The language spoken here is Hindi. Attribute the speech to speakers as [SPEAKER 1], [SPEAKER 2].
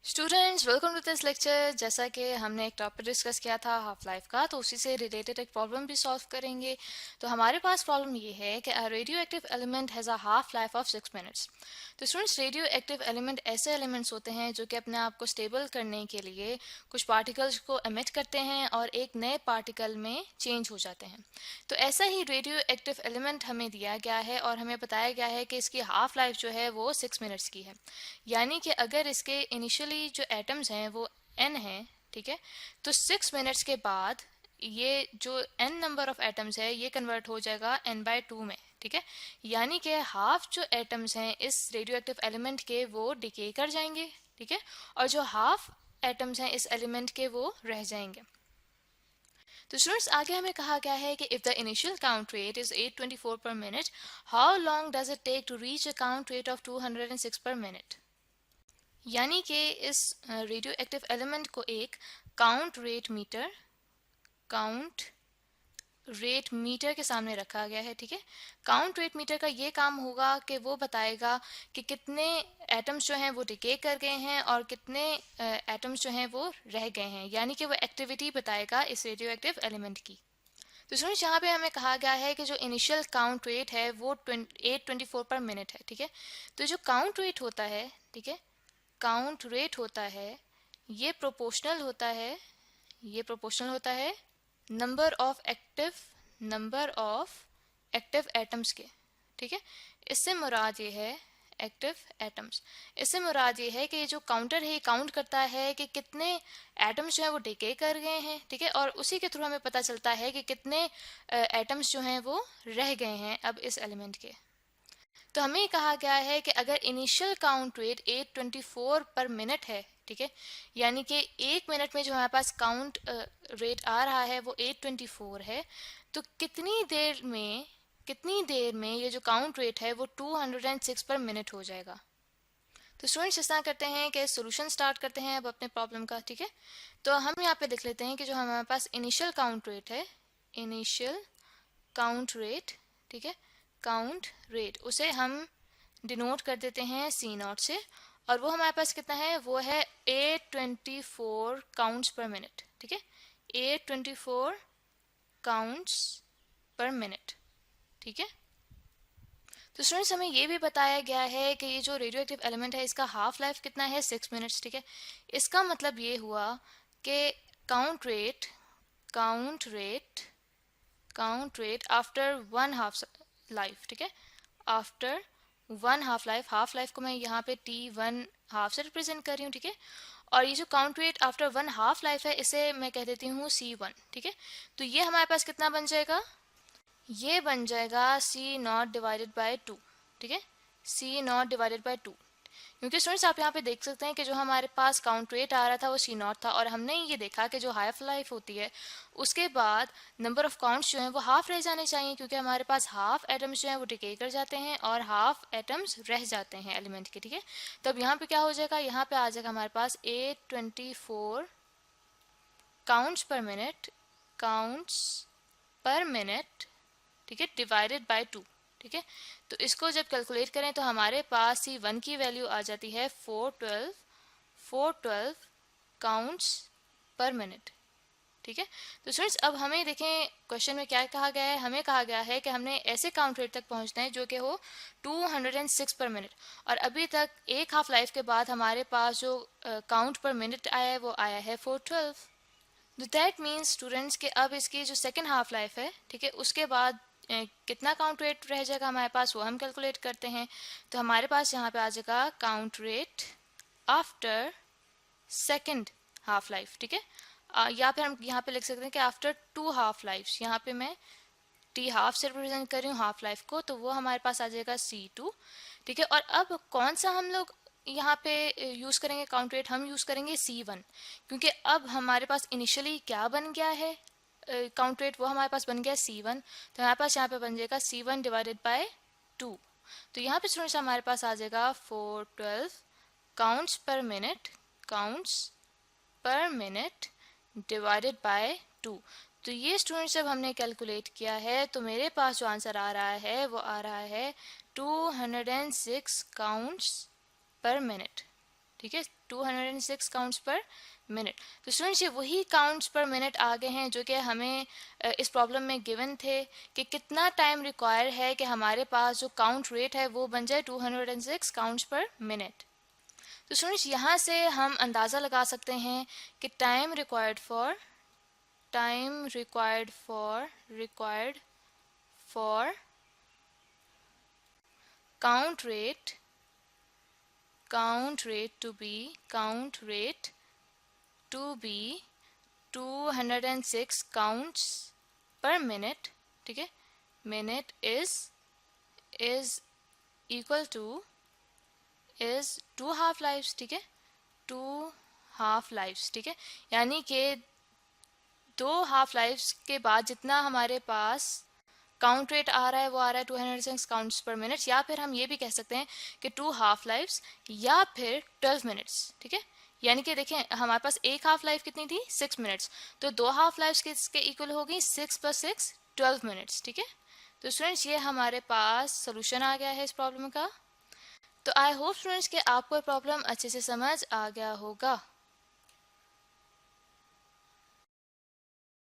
[SPEAKER 1] Students welcome to this lecture. जैसा कि हमने एक टॉपिक डिस्कस किया था हाफ लाइफ का, तो उसी से रिलेटेड एक प्रॉब्लम भी सॉल्व करेंगे। तो हमारे पास प्रॉब्लम ये है कि a radio active element has a half life of 6 minutes. तो स्टूडेंट्स, रेडियो एक्टिव एलिमेंट ऐसे एलिमेंट्स होते हैं जो कि अपने आप को स्टेबल करने के लिए कुछ पार्टिकल्स को एमिट करते हैं और एक नए पार्टिकल में चेंज हो जाते हैं। तो ऐसा ही रेडियो एक्टिव एलिमेंट हमें दिया गया है और हमें बताया गया है कि इसकी हाफ लाइफ जो है वो 6 मिनट्स की है। यानी कि अगर इसके इनिशियली जो एटम्स हैं वो n हैं, ठीक है, तो 6 मिनट्स के बाद ये जो n नंबर ऑफ एटम्स है ये कन्वर्ट हो जाएगा n/2 में, ठीक है। यानी कि हाफ जो एटम्स हैं इस रेडियो एक्टिव एलिमेंट के वो डिके कर जाएंगे, ठीक है, और जो हाफ एटम्स हैं इस एलिमेंट के वो रह जाएंगे। तो स्टूडेंट्स, आगे हमें कहा गया है कि if the initial count rate is 824 per minute, how long does it take to reach a count rate of 206 per minute. यानी कि इस रेडियो एक्टिव एलिमेंट को एक काउंट रेट मीटर के सामने रखा गया है, ठीक है। काउंट रेट मीटर का ये काम होगा कि वो बताएगा कि कितने एटम्स जो हैं वो डिके कर गए हैं और कितने एटम्स जो हैं वो रह गए हैं, यानी कि वो एक्टिविटी बताएगा इस रेडियो एक्टिव एलिमेंट की। तो सुनिए, यहाँ पे हमें कहा गया है कि जो इनिशियल काउंट रेट है वो 824 पर मिनट है, ठीक है। तो जो काउंट रेट होता है, ठीक है, काउंट रेट होता है ये प्रोपोर्शनल होता है नंबर ऑफ एक्टिव एटम्स के, ठीक है। इससे मुराद ये है एक्टिव एटम्स, इससे मुराद ये है कि ये जो काउंटर है ये काउंट करता है कि कितने एटम्स जो हैं वो डिके कर गए हैं, ठीक है, और उसी के थ्रू हमें पता चलता है कि कितने एटम्स जो हैं वो रह गए हैं अब इस एलिमेंट के। तो हमें कहा गया है कि अगर initial count rate 824 per minute है, ठीक है, यानी कि 1 मिनट में जो हमारे पास काउंट रेट आ रहा है वो 824 है, तो कितनी देर में ये जो काउंट रेट है वो 206 पर मिनट हो जाएगा। तो स्टूडेंट्स, इस तरह करते हैं कि सॉल्यूशन स्टार्ट करते हैं अब अपने प्रॉब्लम का, ठीक है। तो हम यहाँ पे लिख लेते हैं कि जो हमारे पास इनिशियल काउंट रेट है, इनिशियल काउंट रेट, ठीक है, काउंट रेट उसे हम डिनोट कर देते हैं C0 से, और वो हमारे पास कितना है, वो है 824 काउंट्स पर मिनट, ठीक है, 824 काउंट्स पर मिनट, ठीक है। तो स्टूडेंट्स, हमें ये भी बताया गया है कि ये जो रेडियो एक्टिव एलिमेंट है इसका हाफ लाइफ कितना है, 6 मिनट्स, ठीक है। इसका मतलब ये हुआ कि count rate after one half life, ठीक है, आफ्टर वन हाफ लाइफ को मैं यहाँ पे T1 हाफ से रिप्रेजेंट कर रही हूँ, ठीक है। और ये जो count rate after one half life है इसे मैं कह देती हूँ C1, ठीक है। तो ये हमारे पास कितना बन जाएगा, ये बन जाएगा C0/2, ठीक है, C0/2। क्योंकि स्टूडेंट्स, आप यहाँ पे देख सकते हैं कि जो हमारे पास काउंट रेट आ रहा था वो C0 था, और हमने ये देखा कि जो हाफ लाइफ होती है उसके बाद नंबर ऑफ काउंट्स जो हैं वो हाफ रह जाने चाहिए, क्योंकि हमारे पास हाफ एटम्स जो हैं वो डिके कर जाते हैं और हाफ एटम्स रह जाते हैं एलिमेंट के, ठीक है। तो अब यहाँ पे क्या हो जाएगा, यहाँ पे आ जाएगा हमारे पास 824 काउंट्स पर मिनट, ठीक है, डिवाइडेड बाय 2, ठीक है। तो इसको जब कैलकुलेट करें तो हमारे पास C1 की वैल्यू आ जाती है 412 काउंट्स पर मिनट, ठीक है। तो स्टूडेंट्स, अब हमें देखें क्वेश्चन में क्या कहा गया है, हमें कहा गया है कि हमने ऐसे काउंट रेट तक पहुंचना है जो कि हो 206 पर मिनट, और अभी तक एक हाफ लाइफ के बाद हमारे पास जो काउंट पर मिनट आया है वो आया है 412। तो दैट मीन्स स्टूडेंट्स कि अब इसकी जो सेकेंड हाफ लाइफ है, ठीक है, उसके बाद कितना काउंट रेट रह जाएगा हमारे पास वो हम कैलकुलेट करते हैं। तो हमारे पास यहाँ पे आ जाएगा count rate after second half life, ठीक है, या फिर हम यहाँ पे लिख सकते हैं कि आफ्टर 2 हाफ लाइफ। यहाँ पे मैं T1/2 से रिप्रेजेंट कर रही हूँ हाफ लाइफ को, तो वो हमारे पास आ जाएगा C2, ठीक है। और अब कौन सा हम लोग यहाँ पे यूज़ करेंगे काउंट रेट, हम यूज़ करेंगे C1, क्योंकि अब हमारे पास इनिशियली क्या बन गया है काउंट रेट, वो हमारे पास बन गया C1, तो हमारे पास यहाँ पे बन जाएगा C1/2। तो यहाँ पे स्टूडेंट्स हमारे पास आ जाएगा 412 काउंट्स पर मिनट डिवाइडेड बाय 2। तो ये स्टूडेंट्स जब हमने कैलकुलेट किया है तो मेरे पास जो आंसर आ रहा है वो आ रहा है 206 काउंट्स पर मिनट, ठीक है, 206 काउंट्स पर मिनट। तो स्टूडेंट्स ये वही काउंट्स पर मिनट आ गए हैं जो कि हमें इस प्रॉब्लम में गिवन थे कि कितना टाइम रिक्वायर है कि हमारे पास जो काउंट रेट है वो बन जाए 206 काउंट्स पर मिनट। तो स्टूडेंट्स यहाँ से हम अंदाज़ा लगा सकते हैं कि time required for count rate to be 206 counts per minute, ठीक है, minute is equal to is 2 half lives, ठीक है, 2 half lives, ठीक है, यानी कि 2 हाफ लाइव्स के बाद जितना हमारे पास काउंट रेट आ रहा है वो आ रहा है 206 काउंट्स पर मिनट, या फिर हम ये भी कह सकते हैं कि 2 हाफ लाइव्स या फिर 12 मिनट्स, ठीक है, यानी कि देखें हमारे पास एक हाफ लाइफ कितनी थी 6 मिनट्स, तो 2 हाफ लाइव्स किसके इक्वल होगी 6 + 6 12 मिनट्स, ठीक है। तो स्टूडेंट्स ये हमारे पास सोल्यूशन आ गया है इस प्रॉब्लम का। तो आई होप स्टूडेंट्स कि आपको प्रॉब्लम अच्छे से समझ आ गया होगा।